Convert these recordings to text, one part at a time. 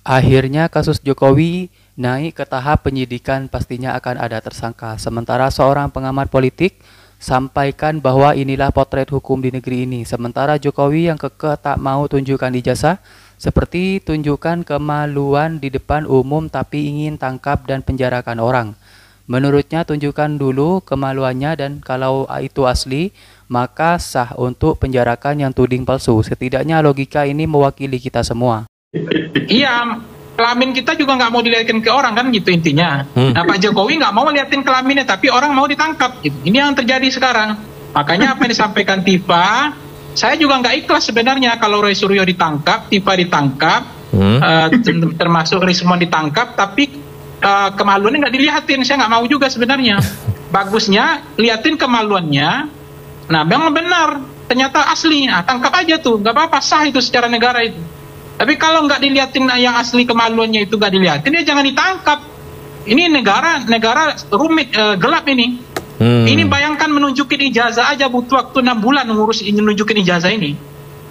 Akhirnya kasus Jokowi naik ke tahap penyidikan, pastinya akan ada tersangka. Sementara seorang pengamat politik sampaikan bahwa inilah potret hukum di negeri ini. Sementara Jokowi yang kekeh tak mau tunjukkan ijazah, seperti tunjukkan kemaluan di depan umum tapi ingin tangkap dan penjarakan orang. Menurutnya tunjukkan dulu kemaluannya dan kalau itu asli, maka sah untuk penjarakan yang tuding palsu. Setidaknya logika ini mewakili kita semua. Iya, kelamin kita juga nggak mau dilihatin ke orang kan gitu intinya. Nah Pak Jokowi nggak mau liatin kelaminnya, tapi orang mau ditangkap. Gitu. Ini yang terjadi sekarang. Makanya apa yang disampaikan Tifa, saya juga nggak ikhlas sebenarnya kalau Roy Suryo ditangkap, Tifa ditangkap, termasuk Rismon ditangkap, tapi kemaluannya nggak dilihatin. Saya nggak mau juga sebenarnya. Bagusnya liatin kemaluannya. Nah memang benar, ternyata asli. Nah, tangkap aja tuh, nggak apa-apa, sah itu secara negara itu. Tapi kalau nggak dilihatin yang asli kemaluannya itu nggak dilihatin, ya jangan ditangkap. Ini negara rumit, gelap ini. Ini bayangkan menunjukin ijazah aja butuh waktu 6 bulan ngurus nunjukin ijazah ini.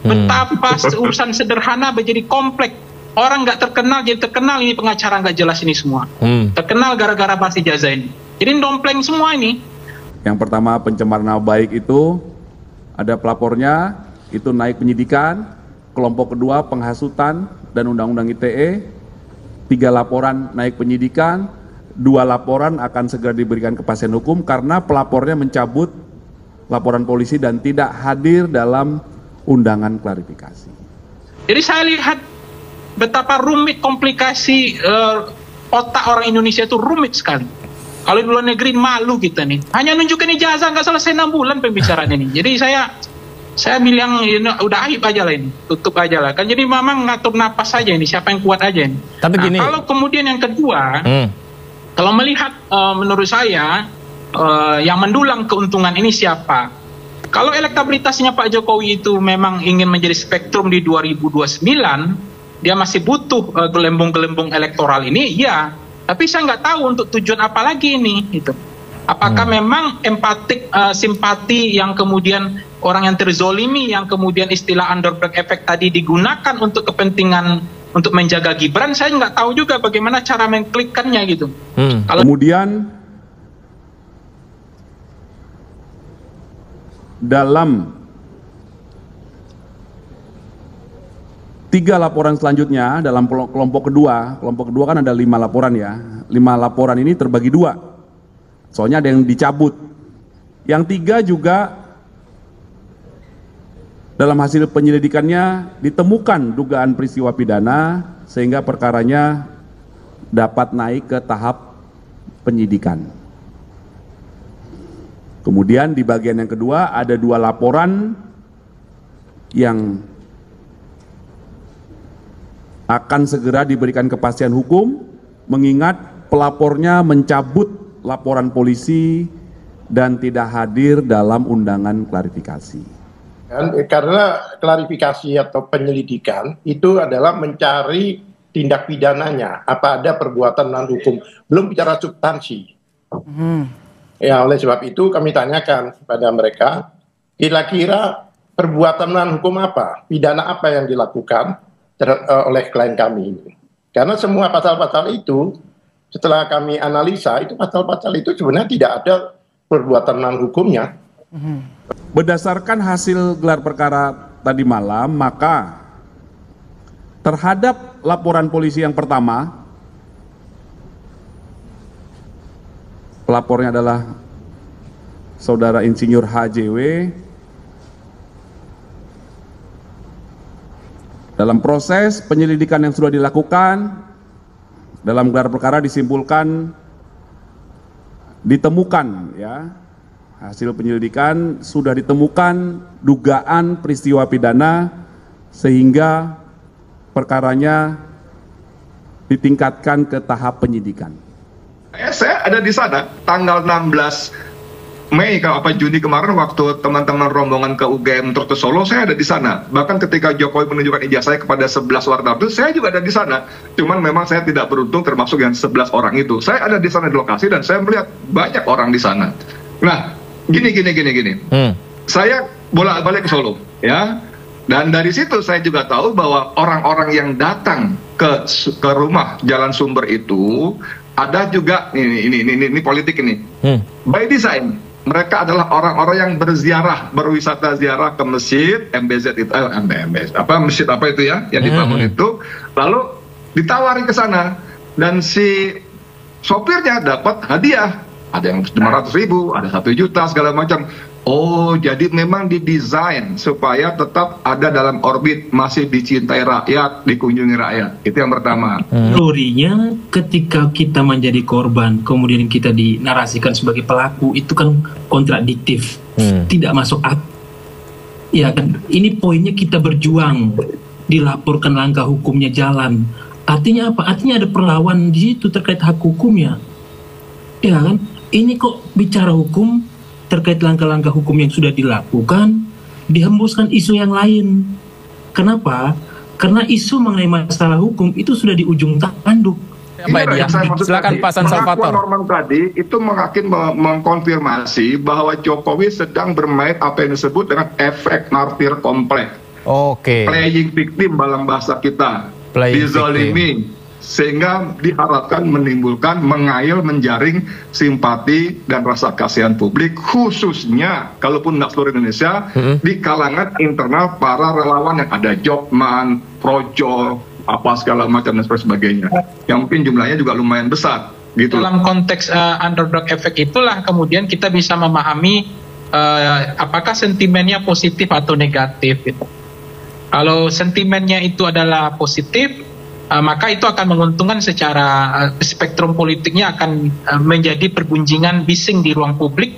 Betapa urusan sederhana menjadi kompleks. Orang nggak terkenal jadi terkenal, ini pengacara nggak jelas ini semua. Terkenal gara-gara bahas ijazah ini. Jadi dompleng semua ini. Yang pertama pencemaran nama baik itu ada pelapornya, itu naik penyidikan. Kelompok kedua penghasutan dan Undang-Undang ITE, 3 laporan naik penyidikan, 2 laporan akan segera diberikan kepastian hukum karena pelapornya mencabut laporan polisi dan tidak hadir dalam undangan klarifikasi. Jadi saya lihat betapa rumit komplikasi otak orang Indonesia itu rumit sekali. Kalau di luar negeri malu kita nih, hanya nunjukin ijazah nggak selesai 6 bulan pembicaraan ini. Jadi saya bilang udah aib aja lah ini, tutup aja lah. Kan jadi memang ngatur napas saja ini, siapa yang kuat aja ini. Tapi nah, gini, kalau kemudian yang kedua, kalau melihat menurut saya yang mendulang keuntungan ini siapa? Kalau elektabilitasnya Pak Jokowi itu memang ingin menjadi spektrum di 2029, dia masih butuh gelembung-gelembung elektoral ini, ya. Tapi saya nggak tahu untuk tujuan apa lagi ini, gitu. Apakah memang empatik, simpati yang kemudian orang yang terzolimi, yang kemudian istilah underdog effect tadi digunakan untuk kepentingan untuk menjaga Gibran? Saya nggak tahu juga bagaimana cara mengklikkannya gitu. Kemudian dalam 3 laporan selanjutnya dalam kelompok kedua kan ada 5 laporan ya. 5 laporan ini terbagi 2. Soalnya ada yang dicabut. Yang 3 juga dalam hasil penyelidikannya ditemukan dugaan peristiwa pidana sehingga perkaranya dapat naik ke tahap penyidikan. Kemudian di bagian yang kedua ada 2 laporan yang akan segera diberikan kepastian hukum mengingat pelapornya mencabut laporan polisi dan tidak hadir dalam undangan klarifikasi. Karena klarifikasi atau penyelidikan itu adalah mencari tindak pidananya, apa ada perbuatan melawan hukum, belum bicara substansi. Ya, oleh sebab itu kami tanyakan kepada mereka, kira-kira perbuatan melawan hukum apa, pidana apa yang dilakukan oleh klien kami ini. Karena semua pasal-pasal itu setelah kami analisa, itu pasal-pasal itu sebenarnya tidak ada perbuatan melawan hukumnya. Berdasarkan hasil gelar perkara tadi malam, maka terhadap laporan polisi yang pertama, pelapornya adalah Saudara Insinyur HJW. Dalam proses penyelidikan yang sudah dilakukan, dalam gelar perkara disimpulkan ditemukan ya hasil penyelidikan sudah ditemukan dugaan peristiwa pidana sehingga perkaranya ditingkatkan ke tahap penyidikan. Saya ada di sana tanggal 16 Mei apa Juni kemarin waktu teman-teman rombongan ke UGM Truk Solo, saya ada di sana. Bahkan ketika Jokowi menunjukkan ijazahnya kepada 11 wartawan itu, saya juga ada di sana. Cuman memang saya tidak beruntung termasuk yang 11 orang itu. Saya ada di sana di lokasi dan saya melihat banyak orang di sana. Nah, gini. Saya bolak-balik ke Solo, ya. Dan dari situ saya juga tahu bahwa orang-orang yang datang ke rumah Jalan Sumber itu ada juga ini politik ini. By design, mereka adalah orang-orang yang berziarah, berwisata ziarah ke masjid MBZ itu, masjid apa itu ya yang dibangun itu, lalu ditawari ke sana dan si sopirnya dapat hadiah, ada yang 500.000, ada 1 juta segala macam. Oh, jadi memang didesain supaya tetap ada dalam orbit, masih dicintai rakyat, dikunjungi rakyat. Itu yang pertama. Teorinya ketika kita menjadi korban, kemudian kita dinarasikan sebagai pelaku, itu kan kontradiktif, tidak masuk akal. Ya kan, ini poinnya kita berjuang, dilaporkan langkah hukumnya jalan. Artinya apa? Artinya ada perlawanan di situ terkait hak hukumnya. Ya kan, ini kok bicara hukum, terkait langkah-langkah hukum yang sudah dilakukan, dihembuskan isu yang lain. Kenapa? Karena isu mengenai masalah hukum itu sudah di ujung tanduk. Silakan Pak San Salvator. Norman tadi itu makin mengkonfirmasi bahwa Jokowi sedang bermain apa yang disebut dengan efek martir kompleks. Oke. Playing victim dalam bahasa kita. Dizolimi. Sehingga diharapkan menimbulkan, mengail, menjaring simpati dan rasa kasihan publik, khususnya kalaupun nggak seluruh Indonesia, di kalangan internal para relawan yang ada Jokman, Projo, apa segala macam dan sebagainya, yang mungkin jumlahnya juga lumayan besar. Gitu. Dalam konteks underdog effect itulah kemudian kita bisa memahami apakah sentimennya positif atau negatif. Gitu. Kalau sentimennya itu adalah positif, maka itu akan menguntungkan secara spektrum politiknya akan menjadi pergunjingan bising di ruang publik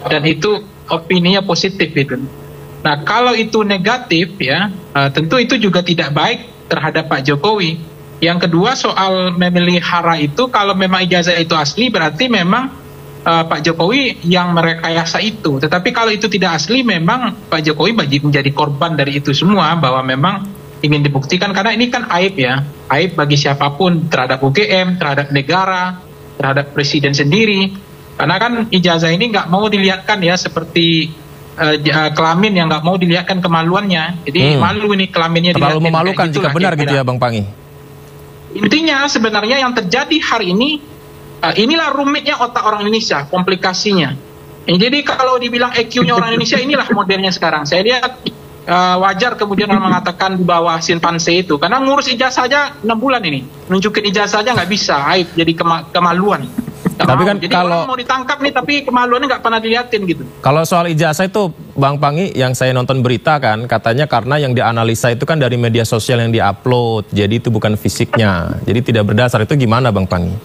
dan itu opininya positif gitu. Nah kalau itu negatif ya tentu itu juga tidak baik terhadap Pak Jokowi. Yang kedua soal memelihara itu, kalau memang ijazah itu asli berarti memang Pak Jokowi yang merekayasa itu. Tetapi kalau itu tidak asli memang Pak Jokowi menjadi korban dari itu semua, bahwa memang ingin dibuktikan, karena ini kan aib ya, aib bagi siapapun terhadap UGM, terhadap negara, terhadap presiden sendiri. Karena kan ijazah ini nggak mau dilihatkan ya seperti kelamin yang nggak mau dilihatkan kemaluannya. Jadi malu ini kelaminnya. Terlalu memalukan jika benar gitu ya Bang Pangi. Intinya sebenarnya yang terjadi hari ini, inilah rumitnya otak orang Indonesia, komplikasinya. Jadi kalau dibilang EQ-nya orang Indonesia, inilah modelnya sekarang. Saya lihat wajar kemudian orang mengatakan di bawah simpanse itu, karena ngurus ijazah saja 6 bulan ini, nunjukin ijazah saja nggak bisa, aib, jadi kemaluan. Tapi kan jadi kalau orang mau ditangkap nih tapi kemaluannya nggak pernah dilihatin gitu. Kalau soal ijazah itu Bang Pangi, yang saya nonton berita kan katanya karena yang dianalisa itu kan dari media sosial yang diupload, jadi itu bukan fisiknya, jadi tidak berdasar. Itu gimana Bang Pangi?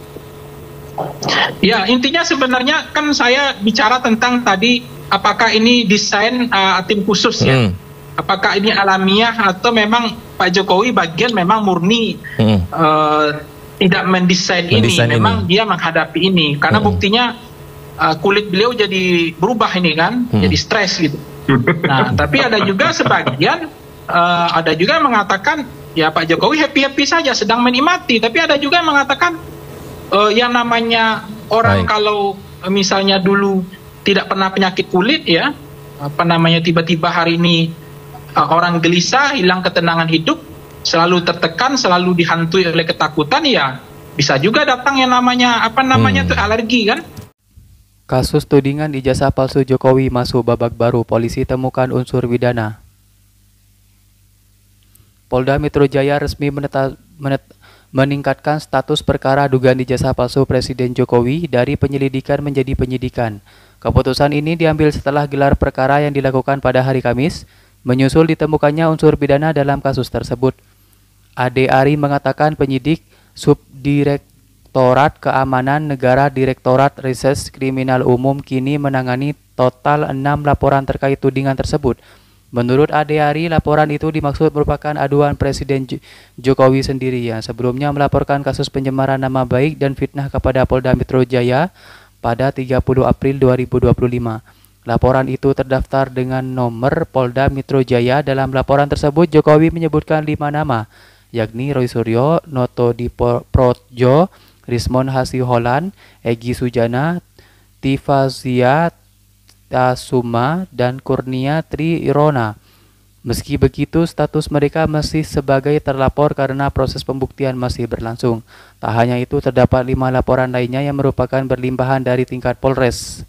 Ya intinya sebenarnya kan saya bicara tentang tadi apakah ini desain tim khusus ya. Apakah ini alamiah atau memang Pak Jokowi bagian memang murni tidak mendesain ini, memang dia menghadapi ini. Karena buktinya kulit beliau jadi berubah ini kan, jadi stres gitu. Nah, tapi ada juga sebagian, ada juga yang mengatakan ya Pak Jokowi happy-happy saja, sedang menikmati. Tapi ada juga yang mengatakan yang namanya orang kalau misalnya dulu tidak pernah penyakit kulit ya, apa namanya tiba-tiba hari ini orang gelisah, hilang ketenangan hidup, selalu tertekan, selalu dihantui oleh ketakutan, ya bisa juga datang yang namanya tuh alergi kan. Kasus tudingan ijazah palsu Jokowi masuk babak baru, polisi temukan unsur pidana. Polda Metro Jaya resmi meningkatkan status perkara dugaan ijazah palsu Presiden Jokowi dari penyelidikan menjadi penyidikan. Keputusan ini diambil setelah gelar perkara yang dilakukan pada hari Kamis, menyusul ditemukannya unsur pidana dalam kasus tersebut. Ade Ari mengatakan penyidik Subdirektorat Keamanan Negara Direktorat Reserse Kriminal Umum kini menangani total 6 laporan terkait tudingan tersebut. Menurut Ade Ari, laporan itu dimaksud merupakan aduan Presiden Jokowi sendiri yang sebelumnya melaporkan kasus pencemaran nama baik dan fitnah kepada Polda Metro Jaya pada 30 April 2025. Laporan itu terdaftar dengan nomor Polda Metro Jaya. Dalam laporan tersebut, Jokowi menyebutkan 5 nama, yakni Roy Suryo, Noto Diprojo, Rismon Hasiholan, Egy Sujana, Tifazia Tasuma, dan Kurnia Tri Irona. Meski begitu, status mereka masih sebagai terlapor karena proses pembuktian masih berlangsung. Tak hanya itu, terdapat 5 laporan lainnya yang merupakan berlimpahan dari tingkat Polres.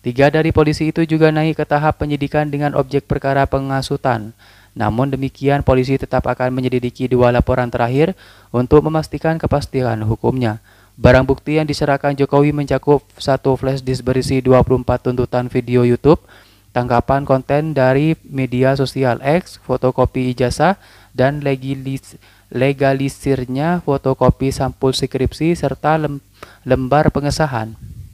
3 dari polisi itu juga naik ke tahap penyidikan dengan objek perkara penghasutan. Namun demikian, polisi tetap akan menyelidiki 2 laporan terakhir untuk memastikan kepastian hukumnya. Barang bukti yang diserahkan Jokowi mencakup 1 flash disk berisi 24 tuntutan video YouTube, tangkapan konten dari media sosial X, fotokopi ijazah, dan legalisirnya fotokopi sampul skripsi serta lembar pengesahan.